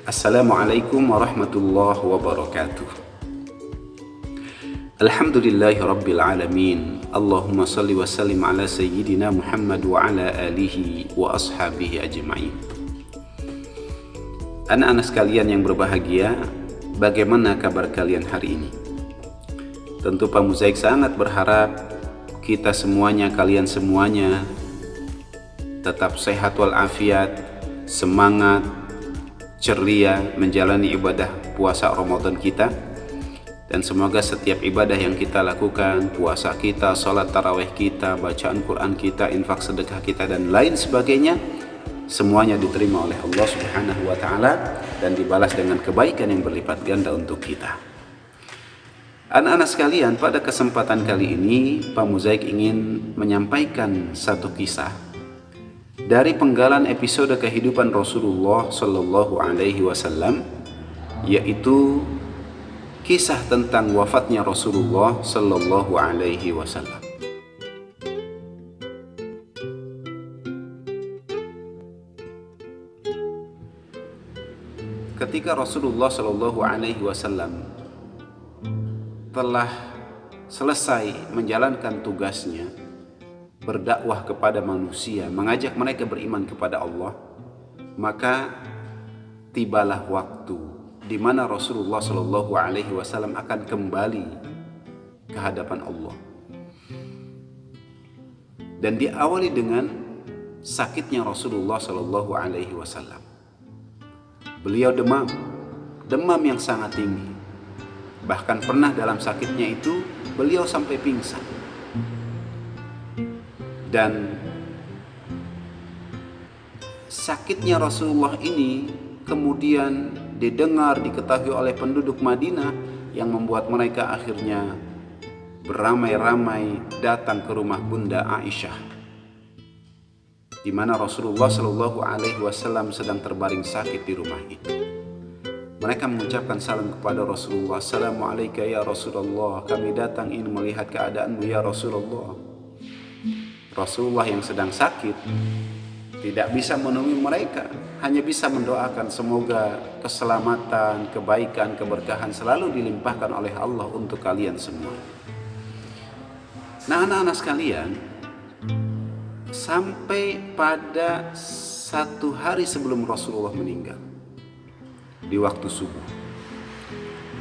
Assalamualaikum warahmatullahi wabarakatuh. Alhamdulillahi rabbil alamin. Allahumma salli wa sallim ala sayyidina Muhammad wa ala alihi wa ashabihi ajma'in. Anak-anak sekalian yang berbahagia, bagaimana kabar kalian hari ini? Tentu Pak Muzaik sangat berharap kita semuanya, kalian semuanya tetap sehat walafiat, semangat, ceria menjalani ibadah puasa Ramadan kita. Dan semoga setiap ibadah yang kita lakukan, puasa kita, sholat tarawih kita, bacaan Quran kita, infak sedekah kita, dan lain sebagainya, semuanya diterima oleh Allah Subhanahu wa Ta'ala dan dibalas dengan kebaikan yang berlipat ganda untuk kita. Anak-anak sekalian, pada kesempatan kali ini Pak Muzaik ingin menyampaikan satu kisah dari penggalan episode kehidupan Rasulullah Sallallahu Alaihi Wasallam, yaitu kisah tentang wafatnya Rasulullah Sallallahu Alaihi Wasallam. Ketika Rasulullah Sallallahu Alaihi Wasallam telah selesai menjalankan tugasnya berdakwah kepada manusia, mengajak mereka beriman kepada Allah, maka tibalah waktu di mana Rasulullah Shallallahu Alaihi Wasallam akan kembali ke hadapan Allah. Dan diawali dengan sakitnya Rasulullah Shallallahu Alaihi Wasallam. Beliau demam yang sangat tinggi. Bahkan pernah dalam sakitnya itu beliau sampai pingsan. Dan sakitnya Rasulullah ini kemudian didengar, diketahui oleh penduduk Madinah, yang membuat mereka akhirnya beramai-ramai datang ke rumah Bunda Aisyah, di mana Rasulullah Shallallahu Alaihi Wasallam sedang terbaring sakit di rumah itu. Mereka mengucapkan salam kepada Rasulullah. Assalamualaikum ya Rasulullah, kami datang ingin melihat keadaanmu ya Rasulullah. Rasulullah yang sedang sakit tidak bisa menemui mereka, hanya bisa mendoakan semoga keselamatan, kebaikan, keberkahan selalu dilimpahkan oleh Allah untuk kalian semua. Nah, anak-anak sekalian, sampai pada satu hari sebelum Rasulullah meninggal, di waktu subuh,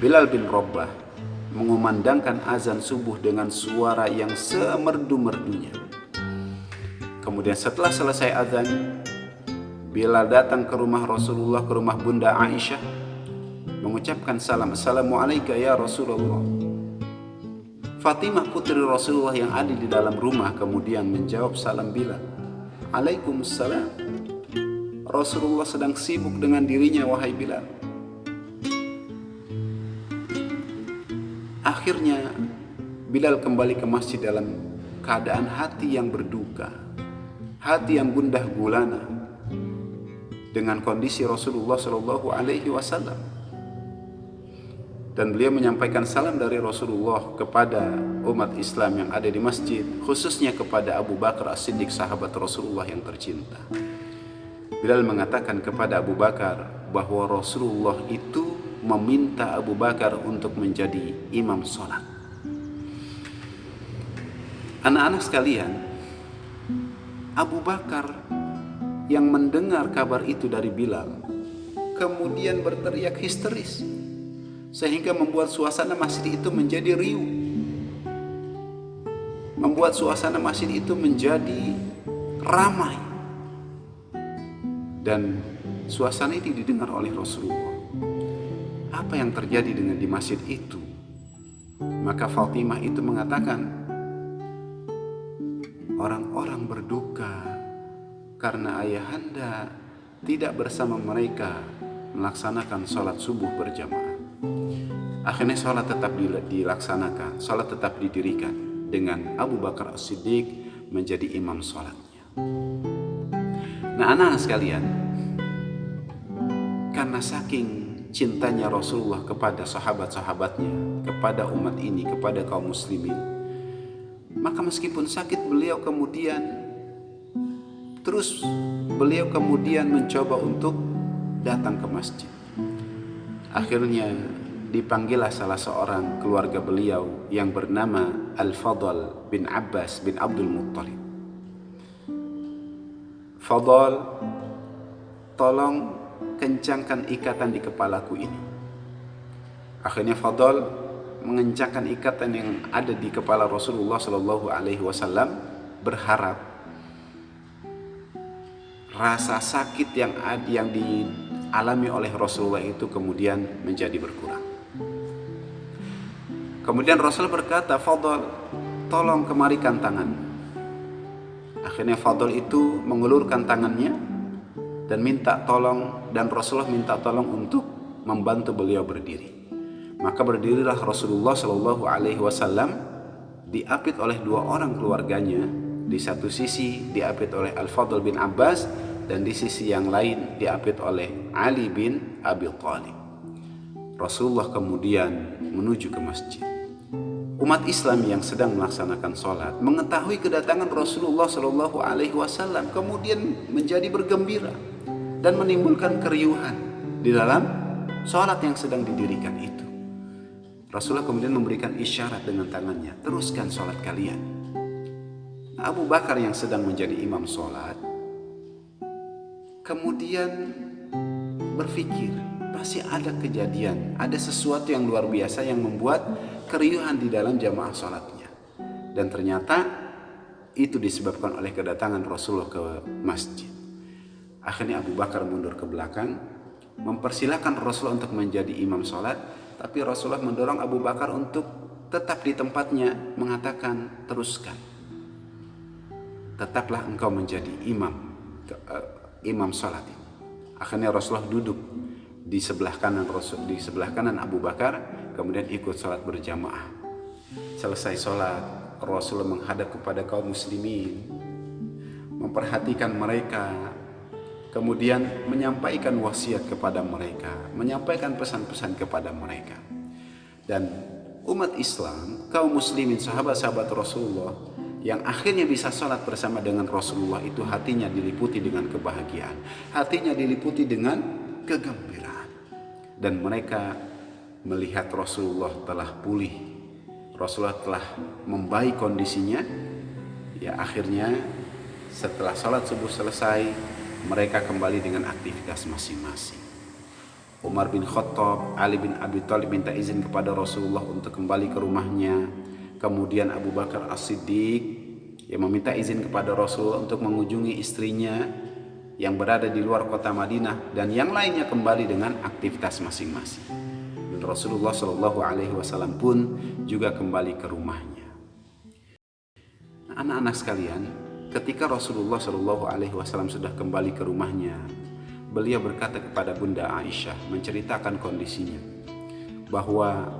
Bilal bin Rabah mengumandangkan azan subuh dengan suara yang semerdu-merdunya. Kemudian setelah selesai azan, Bilal datang ke rumah Rasulullah, ke rumah Bunda Aisyah, mengucapkan salam. Assalamualaikum ya Rasulullah. Fatimah putri Rasulullah yang ada di dalam rumah kemudian menjawab salam Bilal. Waalaikumsalam. Rasulullah sedang sibuk dengan dirinya, wahai Bilal. Akhirnya Bilal kembali ke masjid dalam keadaan hati yang berduka, hati yang gundah gulana dengan kondisi Rasulullah Shallallahu Alaihi Wasallam. Dan beliau menyampaikan salam dari Rasulullah kepada umat Islam yang ada di masjid, khususnya kepada Abu Bakar As-Siddiq, sahabat Rasulullah yang tercinta. Bilal mengatakan kepada Abu Bakar bahwa Rasulullah itu meminta Abu Bakar untuk menjadi imam sholat. Anak-anak sekalian, Abu Bakar yang mendengar kabar itu dari Bilal kemudian berteriak histeris, sehingga membuat suasana masjid itu menjadi riuh, membuat suasana masjid itu menjadi ramai. Dan suasana itu didengar oleh Rasulullah. Apa yang terjadi dengan di masjid itu? Maka Fatimah itu mengatakan, orang-orang berduka karena ayahanda tidak bersama mereka melaksanakan sholat subuh berjamaah. Akhirnya sholat tetap dilaksanakan, sholat tetap didirikan dengan Abu Bakar As-Siddiq menjadi imam sholatnya. Nah, anak-anak sekalian, karena saking cintanya Rasulullah kepada sahabat-sahabatnya, kepada umat ini, kepada kaum muslimin, maka meskipun sakit beliau kemudian mencoba untuk datang ke masjid. Akhirnya dipanggillah salah seorang keluarga beliau yang bernama Al-Fadl bin Abbas bin Abdul Muttalib. Fadl, tolong kencangkan ikatan di kepalaku ini. Akhirnya Fadl mengencangkan ikatan yang ada di kepala Rasulullah Shallallahu Alaihi Wasallam, berharap rasa sakit yang dialami oleh Rasulullah itu kemudian menjadi berkurang. Kemudian Rasul berkata, Fadl, tolong kemarikan tangan. Akhirnya Fadl itu mengulurkan tangannya dan minta tolong, dan Rasulullah minta tolong untuk membantu beliau berdiri. Maka berdirilah Rasulullah Shallallahu Alaihi Wasallam, diapit oleh dua orang keluarganya. Di satu sisi diapit oleh Al-Fadl bin Abbas, dan di sisi yang lain diapit oleh Ali bin Abi Thalib. Rasulullah kemudian menuju ke masjid. Umat Islam yang sedang melaksanakan sholat mengetahui kedatangan Rasulullah Shallallahu Alaihi Wasallam, kemudian menjadi bergembira dan menimbulkan keriuhan di dalam sholat yang sedang didirikan itu. Rasulullah kemudian memberikan isyarat dengan tangannya, teruskan sholat kalian. Abu Bakar yang sedang menjadi imam sholat kemudian berpikir, pasti ada kejadian, ada sesuatu yang luar biasa yang membuat keriuhan di dalam jamaah sholatnya. Dan ternyata itu disebabkan oleh kedatangan Rasulullah ke masjid. Akhirnya Abu Bakar mundur ke belakang, mempersilahkan Rasulullah untuk menjadi imam sholat, tapi Rasulullah mendorong Abu Bakar untuk tetap di tempatnya, mengatakan, teruskan, tetaplah engkau menjadi imam sholat. Akhirnya Rasulullah duduk di sebelah kanan Abu Bakar, kemudian ikut sholat berjamaah. Selesai sholat, Rasulullah menghadap kepada kaum muslimin, memperhatikan mereka, kemudian menyampaikan wasiat kepada mereka, menyampaikan pesan-pesan kepada mereka. Dan umat Islam, kaum muslimin, sahabat-sahabat Rasulullah yang akhirnya bisa sholat bersama dengan Rasulullah itu hatinya diliputi dengan kebahagiaan, hatinya diliputi dengan kegembiraan. Dan mereka melihat Rasulullah telah pulih, Rasulullah telah membaik kondisinya. Ya, akhirnya setelah sholat subuh selesai, mereka kembali dengan aktivitas masing-masing. Umar bin Khattab, Ali bin Abi Thalib minta izin kepada Rasulullah untuk kembali ke rumahnya. Kemudian Abu Bakar As-Siddiq yang meminta izin kepada Rasulullah untuk mengunjungi istrinya yang berada di luar kota Madinah, dan yang lainnya kembali dengan aktivitas masing-masing. Dan Rasulullah Shallallahu Alaihi Wasallam pun juga kembali ke rumahnya. Nah, anak-anak sekalian, ketika Rasulullah Shallallahu Alaihi Wasallam sudah kembali ke rumahnya, beliau berkata kepada Bunda Aisyah, menceritakan kondisinya, bahwa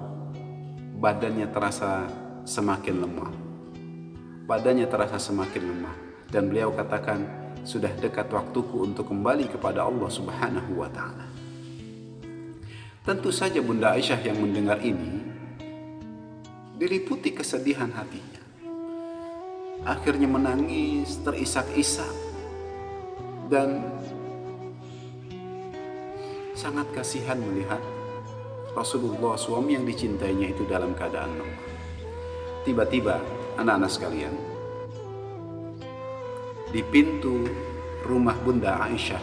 badannya terasa semakin lemah. Dan beliau katakan, sudah dekat waktuku untuk kembali kepada Allah Subhanahu wa Ta'ala. Tentu saja Bunda Aisyah yang mendengar ini diliputi kesedihan hatinya. Akhirnya menangis terisak-isak dan sangat kasihan melihat Rasulullah, suami yang dicintainya, itu dalam keadaan lemah. Tiba-tiba, anak-anak sekalian, di pintu rumah Bunda Aisyah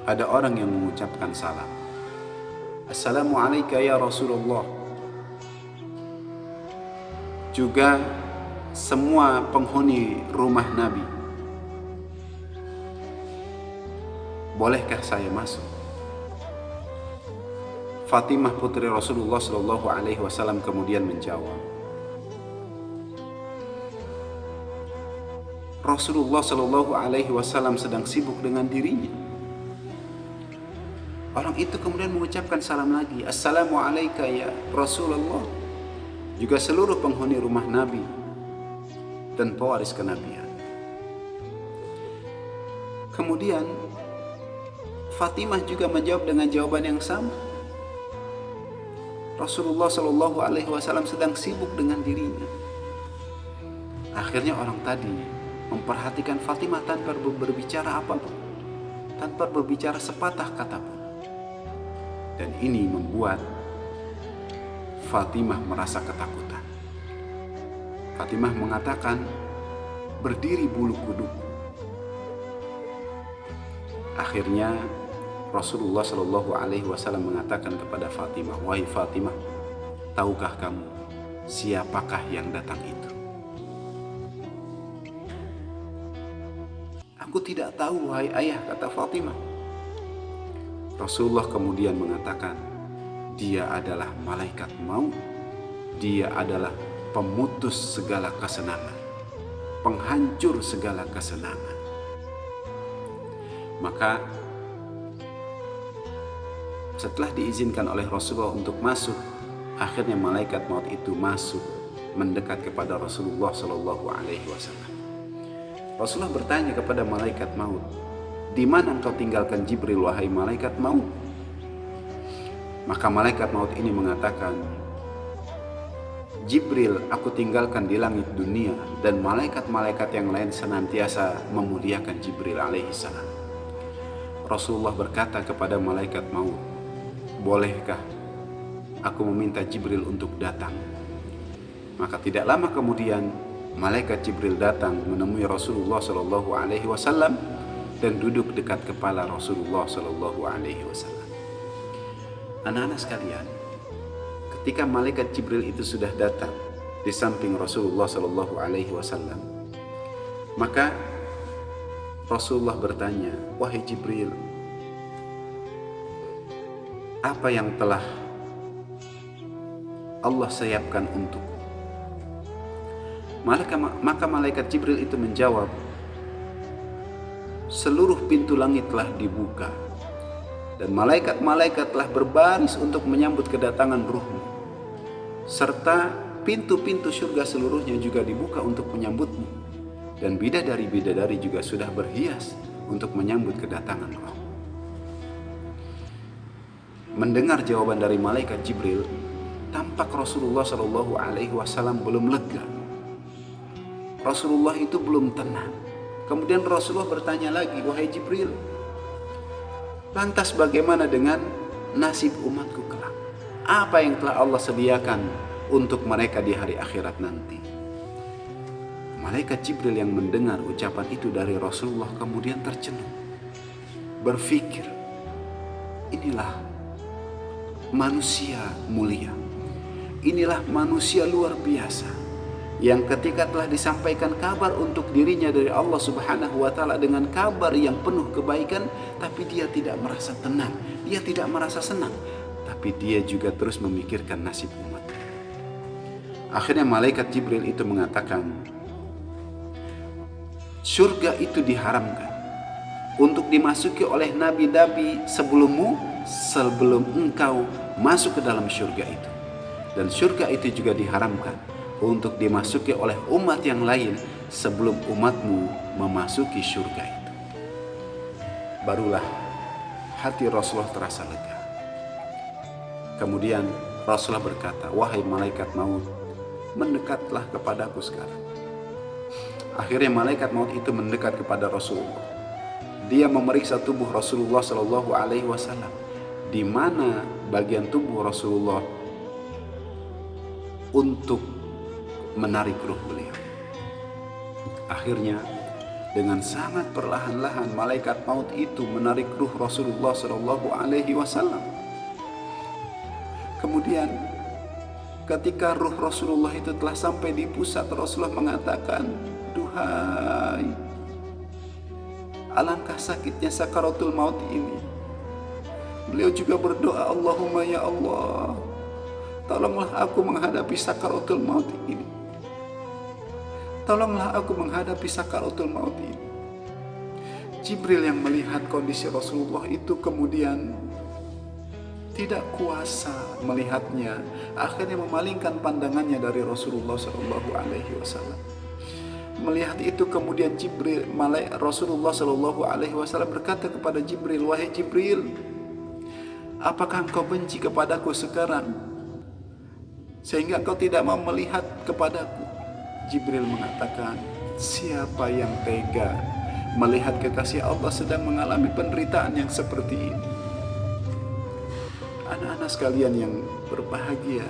ada orang yang mengucapkan salam. Assalamualaikum ya Rasulullah. Juga semua penghuni rumah Nabi, bolehkah saya masuk? Fatimah putri Rasulullah Shallallahu Alaihi Wasallam kemudian menjawab, Rasulullah Shallallahu Alaihi Wasallam sedang sibuk dengan dirinya. Orang itu kemudian mengucapkan salam lagi, Assalamualaikum ya Rasulullah. Juga seluruh penghuni rumah Nabi dan pewaris kenabian. Kemudian Fatimah juga menjawab dengan jawaban yang sama. Rasulullah Shallallahu Alaihi Wasallam sedang sibuk dengan dirinya. Akhirnya orang tadi memperhatikan Fatimah tanpa berbicara apapun, tanpa berbicara sepatah kata pun. Dan ini membuat Fatimah merasa ketakutan. Fatimah mengatakan, berdiri bulu kuduku. Akhirnya Rasulullah Shallallahu Alaihi Wasallam mengatakan kepada Fatimah, wahai Fatimah, tahukah kamu siapakah yang datang itu? Aku tidak tahu, wahai ayah, kata Fatimah. Rasulullah kemudian mengatakan, dia adalah malaikat maut. Dia adalah pemutus segala kesenangan, penghancur segala kesenangan. Maka setelah diizinkan oleh Rasulullah untuk masuk, akhirnya malaikat maut itu masuk mendekat kepada Rasulullah Shallallahu Alaihi Wasallam. Rasulullah bertanya kepada malaikat maut, di mana engkau tinggalkan Jibril, wahai malaikat maut? Maka malaikat maut ini mengatakan, Jibril aku tinggalkan di langit dunia, dan malaikat-malaikat yang lain senantiasa memuliakan Jibril alaihissalam. Rasulullah berkata kepada malaikat maut, bolehkah aku meminta Jibril untuk datang? Maka tidak lama kemudian malaikat Jibril datang menemui Rasulullah Shallallahu Alaihi Wasallam dan duduk dekat kepala Rasulullah Shallallahu Alaihi Wasallam. Anak-anak sekalian, ketika malaikat Jibril itu sudah datang di samping Rasulullah Shallallahu Alaihi Wasallam, maka Rasulullah bertanya, wahai Jibril, apa yang telah Allah siapkan untukku? Maka malaikat Jibril itu menjawab, seluruh pintu langit telah dibuka dan malaikat-malaikat telah berbaris untuk menyambut kedatangan ruhmu, serta pintu-pintu surga seluruhnya juga dibuka untuk menyambutmu, dan bidadari-bidadari juga sudah berhias untuk menyambut kedatangan roh. Mendengar jawaban dari malaikat Jibril, tampak Rasulullah Shallallahu Alaihi Wasallam belum lega. Rasulullah itu belum tenang. Kemudian Rasulullah bertanya lagi, wahai Jibril, lantas bagaimana dengan nasib umatku kelak? Apa yang telah Allah sediakan untuk mereka di hari akhirat nanti? Malaikat Jibril yang mendengar ucapan itu dari Rasulullah kemudian tercenung, berpikir, inilah manusia mulia, inilah manusia luar biasa yang ketika telah disampaikan kabar untuk dirinya dari Allah Subhanahu wa Ta'ala dengan kabar yang penuh kebaikan, tapi dia tidak merasa tenang, dia tidak merasa senang, tapi dia juga terus memikirkan nasib umat. Akhirnya malaikat Jibril itu mengatakan, surga itu diharamkan untuk dimasuki oleh nabi-nabi sebelummu, sebelum engkau masuk ke dalam surga itu. Dan surga itu juga diharamkan untuk dimasuki oleh umat yang lain sebelum umatmu memasuki surga itu. Barulah hati Rasulullah terasa lega. Kemudian Rasulullah berkata, wahai malaikat maut, mendekatlah kepadaku sekarang. Akhirnya malaikat maut itu mendekat kepada Rasulullah. Dia memeriksa tubuh Rasulullah Shallallahu Alaihi Wasallam, di mana bagian tubuh Rasulullah untuk menarik ruh beliau. Akhirnya dengan sangat perlahan-lahan malaikat maut itu menarik ruh Rasulullah Shallallahu Alaihi Wasallam. Kemudian ketika ruh Rasulullah itu telah sampai di pusat, Rasulullah mengatakan, duhai, alangkah sakitnya sakaratul maut ini. Beliau juga berdoa, Allahumma ya Allah, tolonglah aku menghadapi sakaratul maut ini. Tolonglah aku menghadapi sakaratul maut ini. Jibril yang melihat kondisi Rasulullah itu kemudian tidak kuasa melihatnya, akhirnya memalingkan pandangannya dari Rasulullah Shallallahu Alaihi Wasallam. Melihat itu kemudian Rasulullah Shallallahu Alaihi Wasallam berkata kepada Jibril, wahai Jibril, apakah engkau benci kepadaku sekarang sehingga engkau tidak mau melihat kepadaku? Jibril mengatakan, siapa yang tega melihat kekasih Allah sedang mengalami penderitaan yang seperti ini? Anak-anak sekalian yang berbahagia,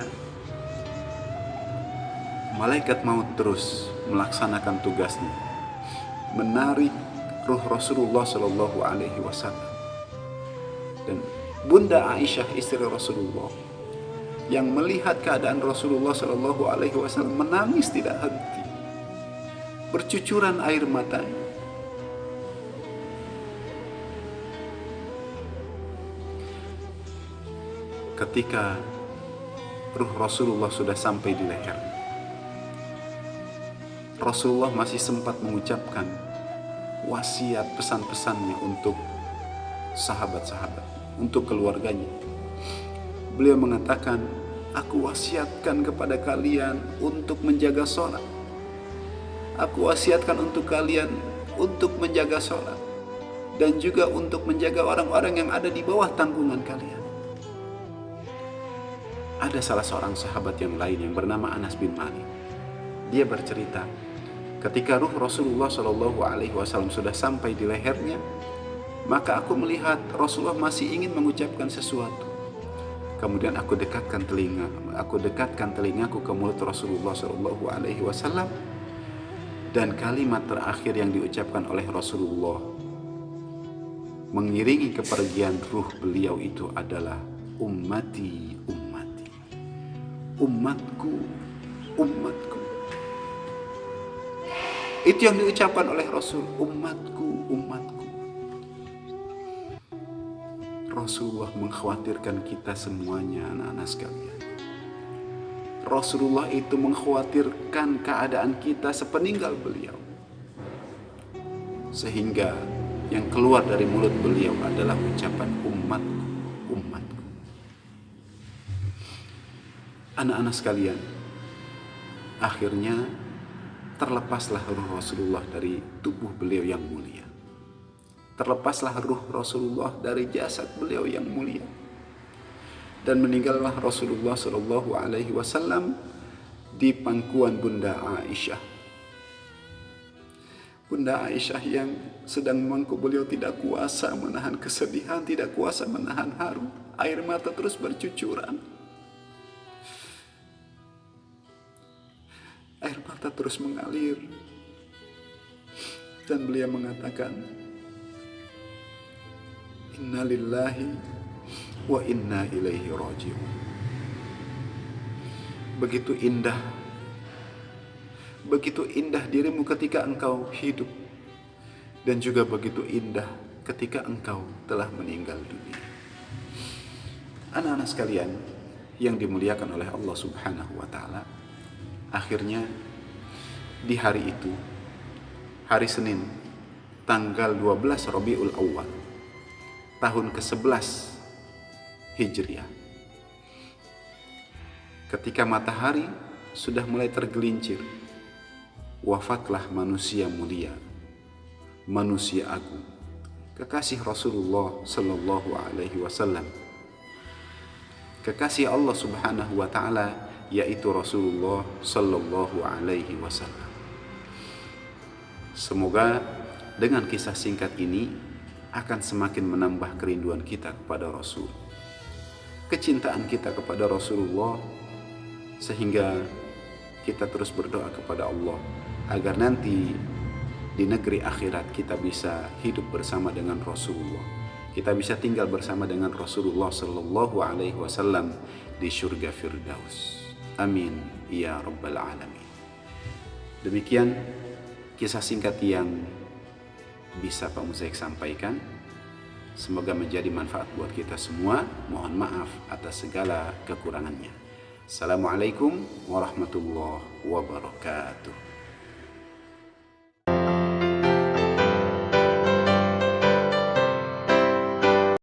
malaikat maut terus melaksanakan tugasnya, menarik ruh Rasulullah Shallallahu Alaihi Wasallam. Dan Bunda Aisyah istri Rasulullah yang melihat keadaan Rasulullah Shallallahu Alaihi Wasallam menangis tidak henti, bercucuran air matanya. Ketika ruh Rasulullah sudah sampai di leher, Rasulullah masih sempat mengucapkan wasiat pesan-pesannya untuk sahabat-sahabat, untuk keluarganya. Beliau mengatakan, aku wasiatkan kepada kalian untuk menjaga sholat. Aku wasiatkan untuk kalian untuk menjaga sholat, dan juga untuk menjaga orang-orang yang ada di bawah tanggungan kalian. Ada salah seorang sahabat yang lain yang bernama Anas bin Malik. Dia bercerita, ketika ruh Rasulullah Shallallahu Alaihi Wasallam sudah sampai di lehernya, maka aku melihat Rasulullah masih ingin mengucapkan sesuatu. Kemudian aku dekatkan telingaku ke mulut Rasulullah Shallallahu Alaihi Wasallam, dan kalimat terakhir yang diucapkan oleh Rasulullah mengiringi kepergian ruh beliau itu adalah ummati, ummati, umatku, umatku. Itu yang diucapkan oleh Rasul, umatku, umatku. Rasulullah mengkhawatirkan kita semuanya, anak-anak sekalian. Rasulullah itu mengkhawatirkan keadaan kita sepeninggal beliau, sehingga yang keluar dari mulut beliau adalah ucapan umatku, umatku. Anak-anak sekalian, akhirnya terlepaslah ruh Rasulullah dari tubuh beliau yang mulia. Terlepaslah ruh Rasulullah dari jasad beliau yang mulia. Dan meninggallah Rasulullah Shallallahu Alaihi Wasallam di pangkuan Bunda Aisyah. Bunda Aisyah yang sedang memangku beliau tidak kuasa menahan kesedihan, tidak kuasa menahan haru. Air mata terus bercucuran. Air mata terus mengalir. Dan beliau mengatakan, Inna lillahi wa inna ilaihi raji'un. Begitu indah dirimu ketika engkau hidup, dan juga begitu indah ketika engkau telah meninggal dunia. Anak-anak sekalian yang dimuliakan oleh Allah Subhanahu wa Ta'ala, akhirnya di hari itu, hari Senin, tanggal 12 Rabiul Awal, tahun ke-11 Hijriah, ketika matahari sudah mulai tergelincir, wafatlah manusia mulia, manusia agung, kekasih Rasulullah Sallallahu Alaihi Wasallam, kekasih Allah Subhanahu wa Ta'ala, yaitu Rasulullah Sallallahu Alaihi Wasallam. Semoga dengan kisah singkat ini akan semakin menambah kerinduan kita kepada Rasul, kecintaan kita kepada Rasulullah, sehingga kita terus berdoa kepada Allah agar nanti di negeri akhirat kita bisa hidup bersama dengan Rasulullah, kita bisa tinggal bersama dengan Rasulullah Sallallahu Alaihi Wasallam di surga Firdaus. Amin ya rabbal alamin. Demikian kisah singkat yang bisa Pak Muzaik sampaikan. Semoga menjadi manfaat buat kita semua. Mohon maaf atas segala kekurangannya. Assalamualaikum warahmatullahi wabarakatuh.